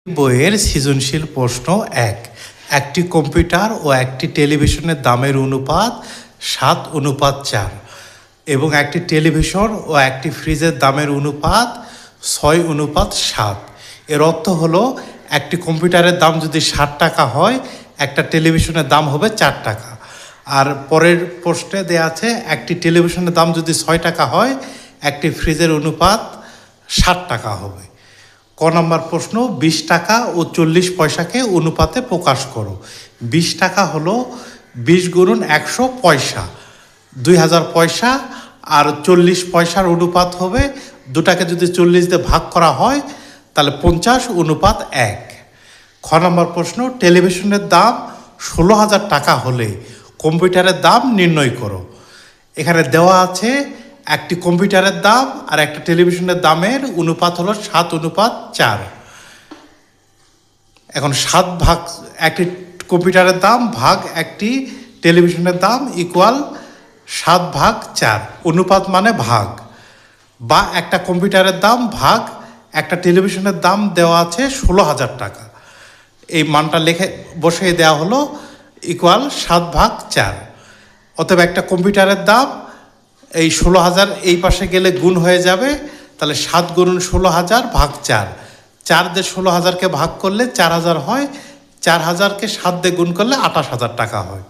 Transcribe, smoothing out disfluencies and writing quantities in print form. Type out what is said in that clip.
বইয়ের সৃজনশীল প্রশ্ন এক, একটি কম্পিউটার ও একটি টেলিভিশনের দামের অনুপাত 7:4 এবং একটি টেলিভিশন ও একটি ফ্রিজের দামের অনুপাত 6:7। এর অর্থ হলো একটি কম্পিউটারের দাম যদি 60 টাকা হয়, একটা টেলিভিশনের দাম হবে 4 টাকা। আর পরের প্রশ্নে দেওয়া আছে একটি টেলিভিশনের দাম যদি 6 টাকা হয়, একটি ফ্রিজের অনুপাত 60 টাকা হবে। ক নম্বর প্রশ্ন, 20 টাকা ও 40 পয়সাকে অনুপাতে প্রকাশ করো। 20 টাকা হলো 20 গুণন 100 পয়সা, 2000 পয়সা। আর 40 পয়সার অনুপাত হবে, দুটাকে যদি 40 দিয়ে ভাগ করা হয় তাহলে 50:1। খ নম্বর প্রশ্ন, টেলিভিশনের দাম 16,000 টাকা হলে কম্পিউটারের দাম নির্ণয় করো। এখানে দেওয়া আছে একটি কম্পিউটারের দাম আর একটা টেলিভিশনের দামের অনুপাত হলো 7:4। এখন 7 ভাগ একটি কম্পিউটারের দাম ভাগ একটি টেলিভিশনের দাম ইকুয়াল 7/4। অনুপাত মানে ভাগ, বা একটা কম্পিউটারের দাম ভাগ একটা টেলিভিশনের দাম দেওয়া আছে 16,000 টাকা। এই মানটা লিখে বসিয়ে দেওয়া হলো ইকুয়াল 7/4। অতএব একটা কম্পিউটারের দাম এই 16,000 এই পাশে গেলে গুণ হয়ে যাবে, তাহলে 7 গুণন 16,000 ভাগ 4। 4 দিয়ে 16,000কে ভাগ করলে 4,000 হয়, 4,000কে 7 দিয়ে গুণ করলে 28,000 টাকা হয়।